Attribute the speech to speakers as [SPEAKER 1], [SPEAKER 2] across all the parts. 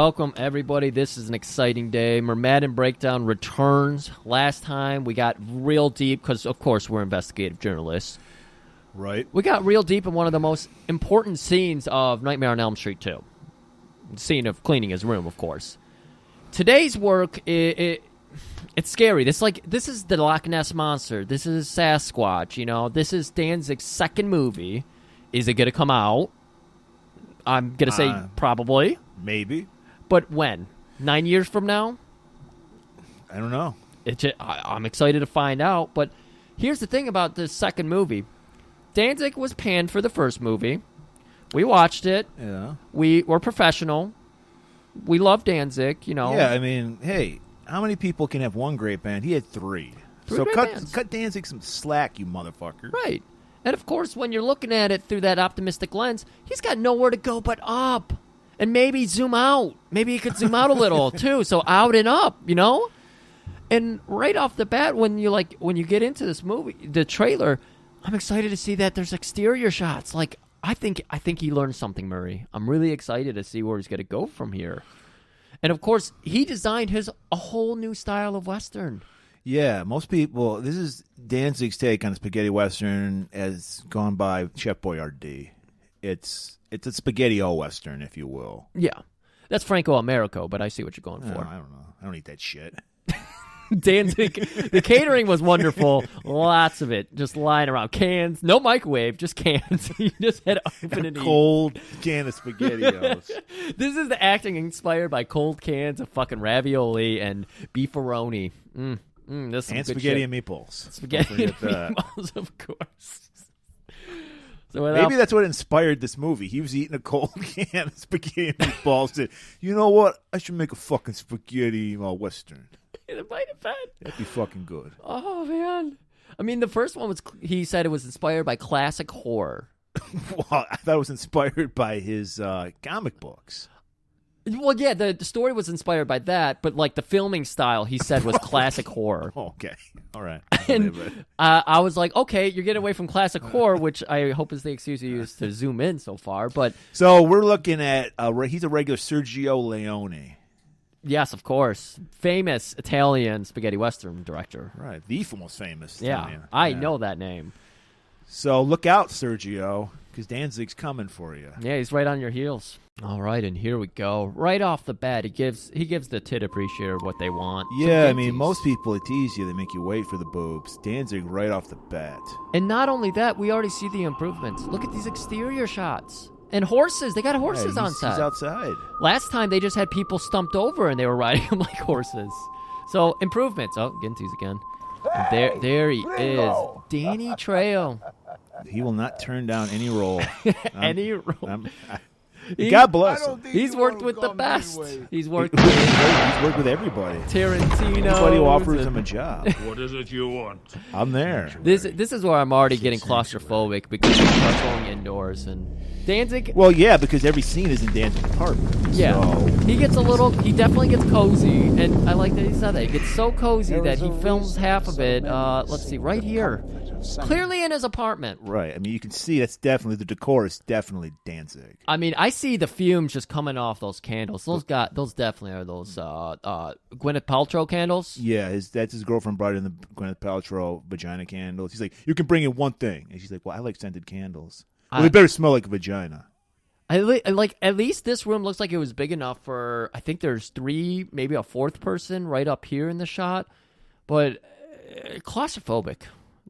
[SPEAKER 1] welcome everybody. This is an exciting day. MurMadden Breakdown returns. Last time we got real deep because, of course, we're investigative journalists.
[SPEAKER 2] Right.
[SPEAKER 1] We got real deep in one of the most important scenes of Nightmare on Elm Street 2. The scene of cleaning his room, of course. Today's work, it's scary. This is the Loch Ness Monster. This is Sasquatch. You know, this is Danzig's second movie. Is it going to come out? I'm going to say probably.
[SPEAKER 2] Maybe.
[SPEAKER 1] But when? 9 years from now?
[SPEAKER 2] I don't know.
[SPEAKER 1] I'm excited to find out. But here's the thing about this second movie. Danzig was panned for the first movie. We watched it.
[SPEAKER 2] Yeah.
[SPEAKER 1] We were professional. We love Danzig, you know.
[SPEAKER 2] Yeah, I mean, hey, how many people can have one great band? He had three. So cut Danzig some slack, you motherfucker.
[SPEAKER 1] Right. And, of course, when you're looking at it through that optimistic lens, he's got nowhere to go but up. And maybe zoom out. Maybe he could zoom out a little, too. So out and up, you know? And right off the bat, when you get into this movie, the trailer, I'm excited to see that there's exterior shots. Like, I think he learned something, Murray. I'm really excited to see where he's going to go from here. And, of course, he designed a whole new style of Western.
[SPEAKER 2] Yeah, most people, this is Danzig's take on spaghetti Western as gone by Chef Boyardee. It's a spaghetti-o Western, if you will.
[SPEAKER 1] Yeah. That's Franco Americo, but I see what you're going for.
[SPEAKER 2] I don't know. I don't eat that shit.
[SPEAKER 1] Danzig, the catering was wonderful. Lots of it, just lying around. Cans, no microwave, just cans. You just had to open and eat.
[SPEAKER 2] Cold can of SpaghettiOs.
[SPEAKER 1] This is the acting inspired by cold cans of fucking ravioli and beefaroni. This
[SPEAKER 2] and spaghetti and meatballs.
[SPEAKER 1] Spaghetti and meatballs, of course. So
[SPEAKER 2] maybe that's what inspired this movie. He was eating a cold can of spaghetti and meatballs. Said, you know what? I should make a fucking spaghetti Western.
[SPEAKER 1] It might have been.
[SPEAKER 2] That'd be fucking good.
[SPEAKER 1] Oh, man. I mean, the first one he said it was inspired by classic horror.
[SPEAKER 2] Well, I thought it was inspired by his comic books.
[SPEAKER 1] Well, yeah, the story was inspired by that, but like the filming style, he said was classic horror.
[SPEAKER 2] Okay, all right.
[SPEAKER 1] And I was like, okay, you're getting away from classic horror, which I hope is the excuse you use to zoom in so far. But
[SPEAKER 2] so we're looking at he's a regular Sergio Leone.
[SPEAKER 1] Yes, of course, famous Italian spaghetti western director.
[SPEAKER 2] Right, the most famous.
[SPEAKER 1] Yeah,
[SPEAKER 2] Italian.
[SPEAKER 1] I know that name.
[SPEAKER 2] So look out, Sergio, because Danzig's coming for you.
[SPEAKER 1] Yeah, he's right on your heels. All right, and here we go. Right off the bat, he gives the tit appreciator what they want.
[SPEAKER 2] Yeah, I mean, most people tease you. They make you wait for the boobs. Danzig right off the bat.
[SPEAKER 1] And not only that, we already see the improvements. Look at these exterior shots. And horses. They got horses on set.
[SPEAKER 2] He's outside.
[SPEAKER 1] Last time, they just had people stumped over, and they were riding them like horses. So, improvements. Oh, getting teased again. And there he is. Danny Trejo.
[SPEAKER 2] He will not turn down any role.
[SPEAKER 1] Any role.
[SPEAKER 2] God bless him.
[SPEAKER 1] He's worked with the best. He's worked
[SPEAKER 2] with everybody.
[SPEAKER 1] Tarantino.
[SPEAKER 2] Anybody who offers him a job.
[SPEAKER 3] What is it you want?
[SPEAKER 2] I'm there.
[SPEAKER 1] This is where I'm already getting claustrophobic because we start going indoors and Danzig.
[SPEAKER 2] Well, yeah, because every scene is in Danzig's apartment.
[SPEAKER 1] Yeah,
[SPEAKER 2] so.
[SPEAKER 1] He definitely gets cozy, and I like that he said that. He gets so cozy that he films half of it. Let's see, right here. Clearly in his apartment.
[SPEAKER 2] Right. I mean, you can see that's definitely, the decor is definitely Danzig.
[SPEAKER 1] I mean, I see the fumes just coming off those candles. Those definitely are those Gwyneth Paltrow candles.
[SPEAKER 2] Yeah, that's his girlfriend brought in the Gwyneth Paltrow vagina candles. He's like, you can bring in one thing. And she's like, well, I like scented candles. Well, they better smell like a vagina.
[SPEAKER 1] At least this room looks like it was big enough for, I think there's 3, maybe a 4th person right up here in the shot. But claustrophobic.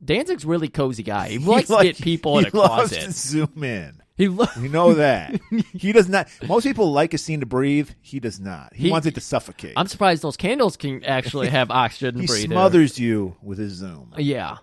[SPEAKER 1] Danzig's really cozy guy. He likes to get people in a closet.
[SPEAKER 2] He loves to zoom in.
[SPEAKER 1] We
[SPEAKER 2] know that. He does not. Most people like a scene to breathe. He does not. He wants it to suffocate.
[SPEAKER 1] I'm surprised those candles can actually have oxygen
[SPEAKER 2] He
[SPEAKER 1] breather.
[SPEAKER 2] smothers you with his zoom.
[SPEAKER 1] Yeah.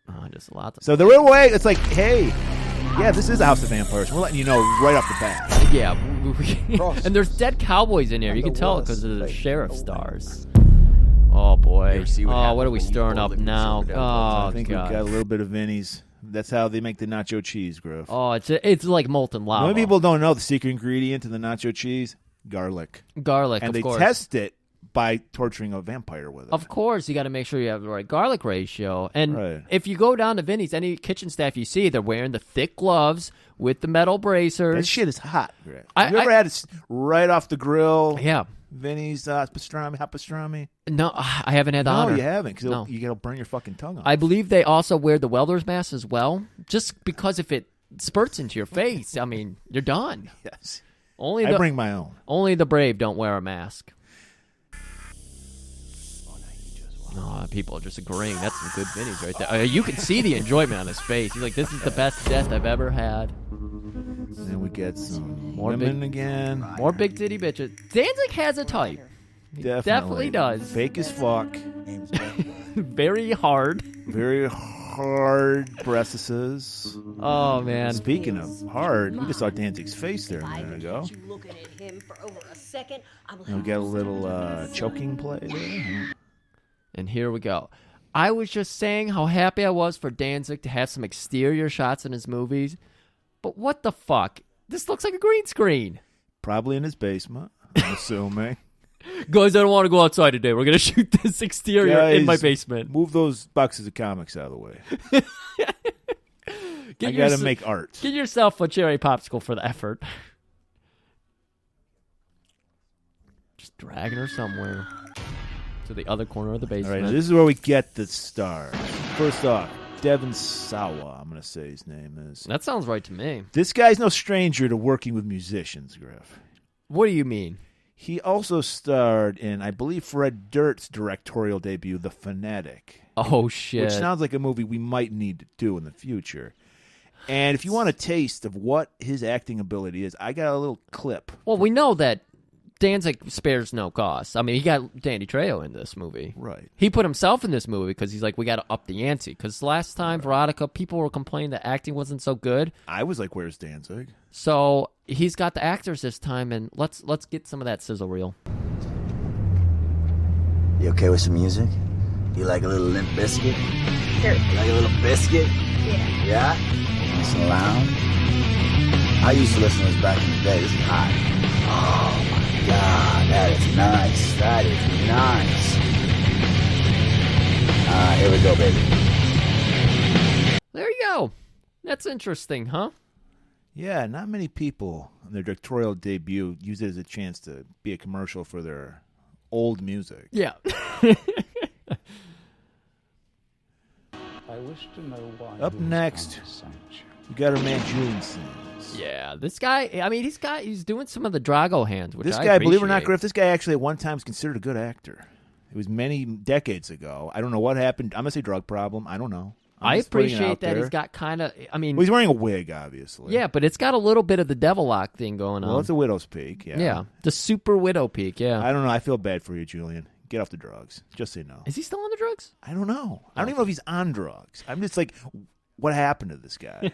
[SPEAKER 1] Oh, just a lot.
[SPEAKER 2] So the real way, it's like, hey, yeah, this is a House of Vampires. We're letting you know right off the bat.
[SPEAKER 1] Yeah. And there's dead cowboys in here. You can tell because of the sheriff stars. Oh, boy. What are we stirring up now? Oh,
[SPEAKER 2] I think
[SPEAKER 1] God.
[SPEAKER 2] we've got a little bit of Vinny's. That's how they make the nacho cheese, Griff.
[SPEAKER 1] Oh, it's like molten lava.
[SPEAKER 2] Many people don't know the secret ingredient in the nacho cheese? Garlic.
[SPEAKER 1] Garlic,
[SPEAKER 2] and
[SPEAKER 1] of course.
[SPEAKER 2] And they test it by torturing a vampire with it.
[SPEAKER 1] Of course, you got to make sure you have the right garlic ratio. And
[SPEAKER 2] Right.
[SPEAKER 1] if you go down to Vinny's, any kitchen staff you see, they're wearing the thick gloves with the metal bracers.
[SPEAKER 2] That shit is hot. Griff.
[SPEAKER 1] I-
[SPEAKER 2] Have you ever
[SPEAKER 1] I-
[SPEAKER 2] had it right off the grill?
[SPEAKER 1] Yeah.
[SPEAKER 2] Vinny's hot pastrami.
[SPEAKER 1] No, I haven't had the
[SPEAKER 2] No,
[SPEAKER 1] honor.
[SPEAKER 2] you haven't, because
[SPEAKER 1] No.
[SPEAKER 2] you got to burn your fucking tongue off.
[SPEAKER 1] I believe they also wear the welder's mask as well, just because if it spurts into your face, I mean, you're done.
[SPEAKER 2] Yes.
[SPEAKER 1] I
[SPEAKER 2] I bring my own.
[SPEAKER 1] Only the brave don't wear a mask. No, people are just agreeing. That's some good Vinny's right there. You can see the enjoyment on his face. He's like, this is the best death I've ever had.
[SPEAKER 2] Then we get some
[SPEAKER 1] More
[SPEAKER 2] women
[SPEAKER 1] big-
[SPEAKER 2] again.
[SPEAKER 1] More big titty bitches. Danzig has a type. He definitely does.
[SPEAKER 2] Fake as fuck.
[SPEAKER 1] Very hard.
[SPEAKER 2] Very hard breasts.
[SPEAKER 1] Oh, man.
[SPEAKER 2] Speaking of hard, we just saw Danzig's face there a minute ago.
[SPEAKER 3] Looking at him for over a second,
[SPEAKER 2] And we got a little choking play there.
[SPEAKER 1] And here we go. I was just saying how happy I was for Danzig to have some exterior shots in his movies. But what the fuck? This looks like a green screen.
[SPEAKER 2] Probably in his basement, I'm assuming.
[SPEAKER 1] Guys, I don't want to go outside today. We're going to shoot this exterior in my
[SPEAKER 2] Guys,
[SPEAKER 1] basement.
[SPEAKER 2] Move those boxes of comics out of the way. I got to make art.
[SPEAKER 1] Get yourself a cherry popsicle for the effort. Just dragging her somewhere to the other corner of the
[SPEAKER 2] All
[SPEAKER 1] basement.
[SPEAKER 2] right, now this is where we get the stars. First off, Devon Sawa, I'm going to say his name is.
[SPEAKER 1] That sounds right to me.
[SPEAKER 2] This guy's no stranger to working with musicians, Griff.
[SPEAKER 1] What do you mean?
[SPEAKER 2] He also starred in, I believe, Fred Durst's directorial debut, The Fanatic.
[SPEAKER 1] Oh, shit.
[SPEAKER 2] Which sounds like a movie we might need to do in the future. And if you want a taste of what his acting ability is, I got a little clip.
[SPEAKER 1] Well, we know that Danzig spares no cost. I mean, he got Danny Trejo in this movie.
[SPEAKER 2] Right.
[SPEAKER 1] He put himself in this movie because he's like, we got to up the ante. Because last time, Veronica, people were complaining that acting wasn't so good.
[SPEAKER 2] I was like, where's Danzig?
[SPEAKER 1] So he's got the actors this time, and let's get some of that sizzle reel.
[SPEAKER 4] You okay with some music? You like a little Limp Biscuit?
[SPEAKER 3] Sure.
[SPEAKER 4] You like a little biscuit?
[SPEAKER 3] Yeah.
[SPEAKER 4] Yeah? Nice and loud? I used to listen to this back in the day. This is hot. Oh my God, that is nice. That is nice. Here we go, baby.
[SPEAKER 1] There you go. That's interesting, huh?
[SPEAKER 2] Yeah, not many people in their directorial debut use it as a chance to be a commercial for their old music.
[SPEAKER 1] Yeah.
[SPEAKER 5] I wish to know why.
[SPEAKER 2] Up next, we got our man Julian Sands.
[SPEAKER 1] Yeah, this guy, I mean, he's doing some of the Drago hands, which
[SPEAKER 2] This
[SPEAKER 1] I
[SPEAKER 2] guy, believe it or not,
[SPEAKER 1] appreciate.
[SPEAKER 2] Griff, this guy actually at one time was considered a good actor. It was many decades ago. I don't know what happened. I'm going to say drug problem. I don't know.
[SPEAKER 1] I
[SPEAKER 2] just putting it
[SPEAKER 1] appreciate
[SPEAKER 2] out
[SPEAKER 1] that
[SPEAKER 2] there.
[SPEAKER 1] he's got kind of, I mean,
[SPEAKER 2] Well, he's wearing a wig, obviously.
[SPEAKER 1] yeah, but it's got a little bit of the devil lock thing going on.
[SPEAKER 2] Well, it's a widow's peak. Yeah.
[SPEAKER 1] Yeah, the super widow peak, yeah.
[SPEAKER 2] I don't know. I feel bad for you, Julian. Get off the drugs. Just so you know.
[SPEAKER 1] Is he still on the drugs?
[SPEAKER 2] I don't know. I don't even know if he's on drugs. I'm just like, what happened to this guy?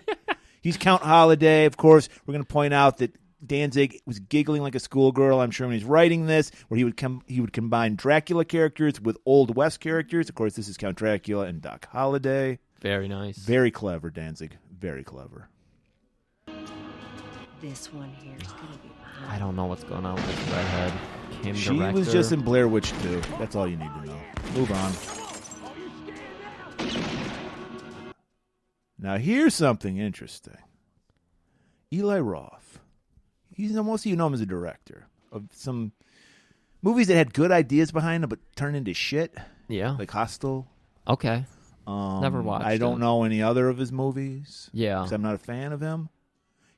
[SPEAKER 2] He's Count Holiday. Of course, we're going to point out that Danzig was giggling like a schoolgirl, I'm sure, when he's writing this, where he would combine Dracula characters with Old West characters. Of course, this is Count Dracula and Doc Holliday.
[SPEAKER 1] Very nice.
[SPEAKER 2] Very clever, Danzig. Very clever.
[SPEAKER 3] This one here is gonna be mine.
[SPEAKER 1] I don't know what's going on with this redhead. Kim
[SPEAKER 2] She
[SPEAKER 1] director.
[SPEAKER 2] was just in Blair Witch 2. That's all you need to know. Move on. Now, here's something interesting. Eli Roth. Most of you know him as a director of some movies that had good ideas behind them but turned into shit,
[SPEAKER 1] Yeah.
[SPEAKER 2] like Hostel.
[SPEAKER 1] Okay. Never watched
[SPEAKER 2] I don't
[SPEAKER 1] it.
[SPEAKER 2] know any other of his movies.
[SPEAKER 1] Yeah.
[SPEAKER 2] Because I'm not a fan of him.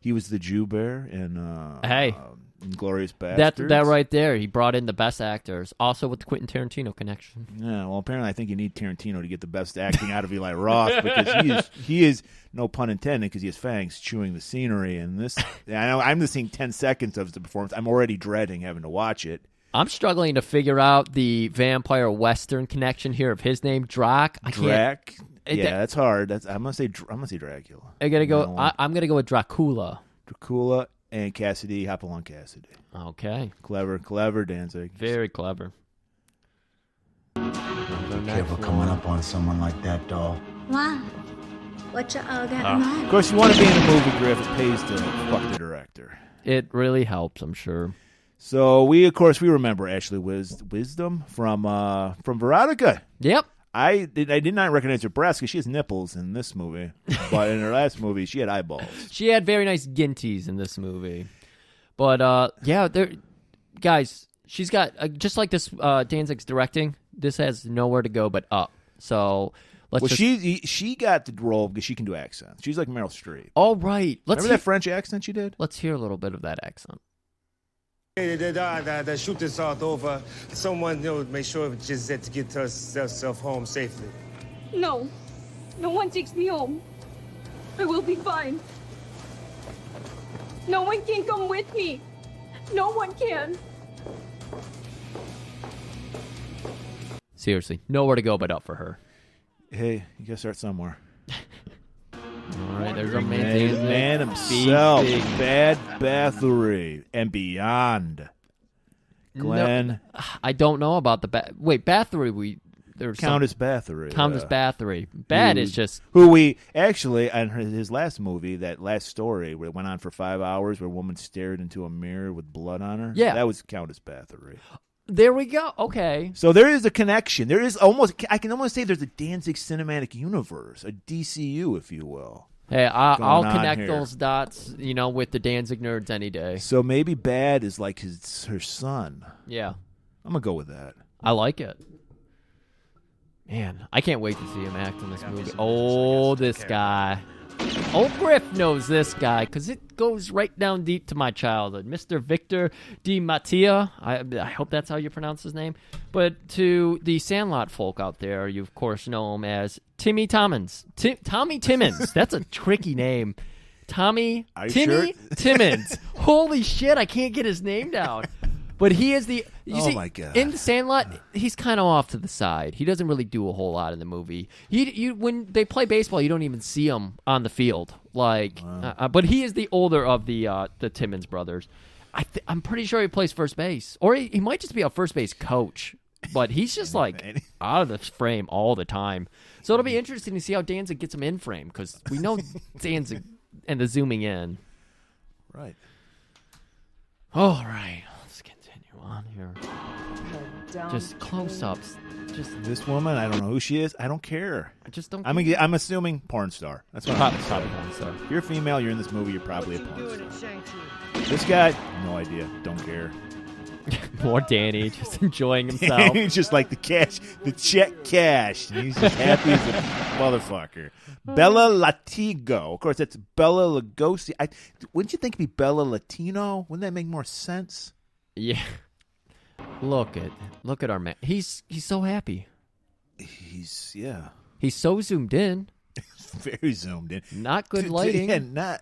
[SPEAKER 2] He was the Jew Bear in
[SPEAKER 1] Hey.
[SPEAKER 2] Inglourious Bastards.
[SPEAKER 1] That right there. He brought in the best actors, also with the Quentin Tarantino connection.
[SPEAKER 2] Yeah, well, apparently I think you need Tarantino to get the best acting out of Eli Roth because he is no pun intended, because he has fangs chewing the scenery. And this, I know I'm just seeing 10 seconds of the performance. I'm already dreading having to watch it.
[SPEAKER 1] I'm struggling to figure out the vampire western connection here of his name, Drac.
[SPEAKER 2] Drac. Yeah, that's hard. I'm gonna say Dracula.
[SPEAKER 1] I gotta go.
[SPEAKER 2] No.
[SPEAKER 1] I'm gonna go with Dracula.
[SPEAKER 2] Dracula and Cassidy, Hopalong Cassidy.
[SPEAKER 1] Okay,
[SPEAKER 2] Clever, Danzig.
[SPEAKER 1] very clever.
[SPEAKER 4] Careful coming up on someone like that, doll.
[SPEAKER 6] Why? What you all got in
[SPEAKER 2] Of
[SPEAKER 6] mind?
[SPEAKER 2] course, you want to be in a movie, Griff. It pays to fuck the director.
[SPEAKER 1] It really helps, I'm sure.
[SPEAKER 2] So we remember Ashley Wisdom from Veronica.
[SPEAKER 1] Yep.
[SPEAKER 2] I did not recognize her breasts because she has nipples in this movie, but in her last movie she had eyeballs.
[SPEAKER 1] She had very nice ginties in this movie. But guys, she's got just like this. Danzig's directing. This has nowhere to go but up. So
[SPEAKER 2] she got the role because she can do accents. She's like Meryl Streep.
[SPEAKER 1] All right,
[SPEAKER 2] Remember that French accent she did?
[SPEAKER 1] Let's hear a little bit of that accent.
[SPEAKER 7] The shoot is all over. Someone, make sure Gisette get herself home safely.
[SPEAKER 8] No. No one takes me home. I will be fine. No one can come with me. No one can.
[SPEAKER 1] Seriously, nowhere to go but up for her.
[SPEAKER 2] Hey, you gotta start somewhere.
[SPEAKER 1] All right, there's our
[SPEAKER 2] Man himself,
[SPEAKER 1] Big.
[SPEAKER 2] Bad Bathory, and beyond. Glenn.
[SPEAKER 1] No, I don't know about the Bathory. There's
[SPEAKER 2] Countess Bathory.
[SPEAKER 1] Countess Bathory. Bad is just
[SPEAKER 2] who we actually on his last movie, that last story where it went on for 5 hours, where a woman stared into a mirror with blood on her.
[SPEAKER 1] Yeah,
[SPEAKER 2] that was Countess Bathory.
[SPEAKER 1] There we go. Okay.
[SPEAKER 2] So there is a connection. There is I can almost say there's a Danzig cinematic universe, a DCU, if you will.
[SPEAKER 1] Hey, I'll connect
[SPEAKER 2] here.
[SPEAKER 1] those dots, with the Danzig nerds any day.
[SPEAKER 2] So maybe Bad is like her son.
[SPEAKER 1] Yeah.
[SPEAKER 2] I'm going to go with that.
[SPEAKER 1] I like it. Man, I can't wait to see him act in this movie. Oh, this guy. Old Griff knows this guy because it goes right down deep to my childhood. Mr. Victor Di Mattia. I hope that's how you pronounce his name. But to the Sandlot folk out there, you of course know him as Timmy Timmons. Tommy Timmons. That's a tricky name. Timmy Timmons. Holy shit, I can't get his name down. But he is the...
[SPEAKER 2] my God.
[SPEAKER 1] In the Sandlot, he's kind of off to the side. He doesn't really do a whole lot in the movie. When they play baseball, you don't even see him on the field. But he is the older of the Timmons brothers. I'm pretty sure he plays first base. Or he might just be a first base coach. But he's just out of the frame all the time. So it'll be interesting to see how Danzig gets him in frame. Because we know Danzig and the zooming in.
[SPEAKER 2] Right.
[SPEAKER 1] All right. On here, just close-ups. Just
[SPEAKER 2] this woman, I don't know who she is. I don't care.
[SPEAKER 1] I just don't.
[SPEAKER 2] I'm assuming porn star. That's what
[SPEAKER 1] probably porn star.
[SPEAKER 2] If you're female, you're in this movie. You're probably a porn star. This guy, no idea. Don't care.
[SPEAKER 1] More Danny, just enjoying himself.
[SPEAKER 2] He's just like the check cash. He's just happy as a motherfucker. Bella Latigo. Of course, that's Bella Lugosi. Wouldn't you think it'd be Bella Latino? Wouldn't that make more sense?
[SPEAKER 1] Yeah. Look at our man. He's so happy.
[SPEAKER 2] He's
[SPEAKER 1] so zoomed in.
[SPEAKER 2] Very zoomed in.
[SPEAKER 1] Not good lighting.
[SPEAKER 2] Yeah,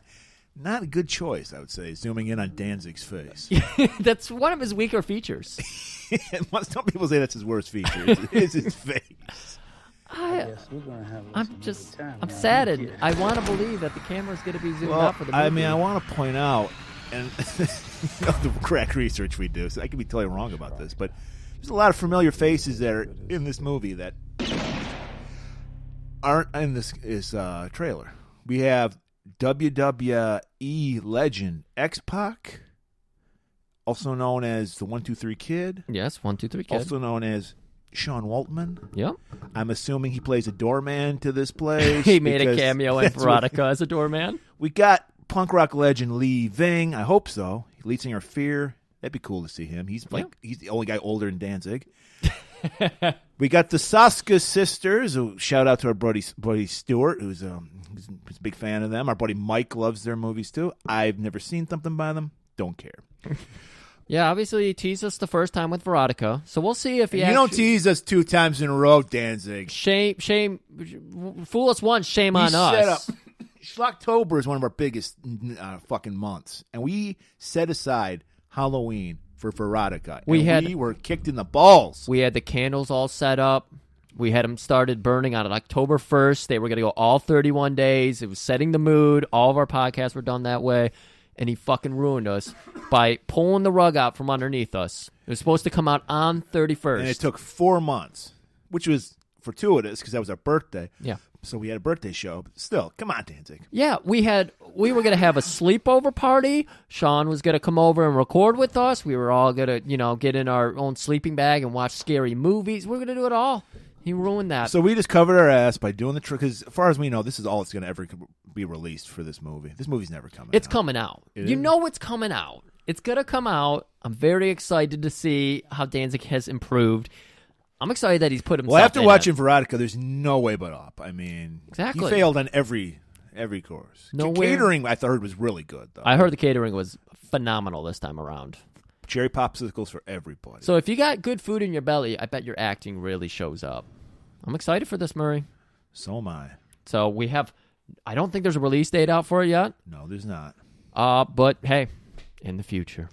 [SPEAKER 2] not a good choice, I would say, zooming in on Danzig's face.
[SPEAKER 1] That's one of his weaker features.
[SPEAKER 2] Some people say that's his worst feature. Is his face.
[SPEAKER 1] I'm saddened. I want to believe that the camera's going to be zoomed out for the movie.
[SPEAKER 2] I mean, I want to point out, and the crack research we do, so I could be totally wrong about this, but there's a lot of familiar faces that are in this movie that aren't in this trailer. We have WWE legend X-Pac, also known as the 1-2-3 Kid.
[SPEAKER 1] Yes, 1-2-3 Kid.
[SPEAKER 2] Also known as Sean Waltman.
[SPEAKER 1] Yep.
[SPEAKER 2] I'm assuming he plays a doorman to this place.
[SPEAKER 1] He made a cameo in Veronica as a doorman. We
[SPEAKER 2] got punk rock legend Lee Ving. I hope so. Lead singer Fear. That'd be cool to see him. He's he's the only guy older than Danzig. We got the Saska sisters. Shout out to our buddy Stuart, who's a big fan of them. Our buddy Mike loves their movies too. I've never seen something by them. Don't care.
[SPEAKER 1] Yeah, obviously he teased us the first time with Veronica, so we'll see if he.
[SPEAKER 2] You don't tease us 2 times in a row, Danzig.
[SPEAKER 1] Shame. Fool us once, shame on us.
[SPEAKER 2] Schlocktober is one of our biggest fucking months, and we set aside Halloween for Veronica. We were kicked in the balls.
[SPEAKER 1] We had the candles all set up. We had them started burning on October 1st. They were going to go all 31 days. It was setting the mood. All of our podcasts were done that way. And he fucking ruined us by pulling the rug out from underneath us. It was supposed to come out on 31st.
[SPEAKER 2] And it took 4 months, which was fortuitous because that was our birthday.
[SPEAKER 1] Yeah.
[SPEAKER 2] So we had a birthday show. But still, come on, Danzig.
[SPEAKER 1] Yeah, we were gonna have a sleepover party. Sean was gonna come over and record with us. We were all gonna, get in our own sleeping bag and watch scary movies. We're gonna do it all. He ruined that.
[SPEAKER 2] So we just covered our ass by doing the trick. Because as far as we know, this is all that's gonna ever be released for this movie. This movie's never coming.
[SPEAKER 1] It's
[SPEAKER 2] out.
[SPEAKER 1] coming out.
[SPEAKER 2] It
[SPEAKER 1] You
[SPEAKER 2] is?
[SPEAKER 1] know it's coming out. It's gonna come out. I'm very excited to see how Danzig has improved. I'm excited that he's put himself.
[SPEAKER 2] Well, after
[SPEAKER 1] in
[SPEAKER 2] watching
[SPEAKER 1] it.
[SPEAKER 2] Veronica, there's no way but up. I mean,
[SPEAKER 1] Exactly.
[SPEAKER 2] He failed on every course.
[SPEAKER 1] Nowhere-
[SPEAKER 2] Catering, I heard, was really good though.
[SPEAKER 1] I heard the catering was phenomenal this time around.
[SPEAKER 2] cherry popsicles for everybody.
[SPEAKER 1] So if you got good food in your belly, I bet your acting really shows up. I'm excited for this, Murray.
[SPEAKER 2] So am I.
[SPEAKER 1] So we have. I don't think there's a release date out for it yet.
[SPEAKER 2] No, there's not.
[SPEAKER 1] But hey, in the future.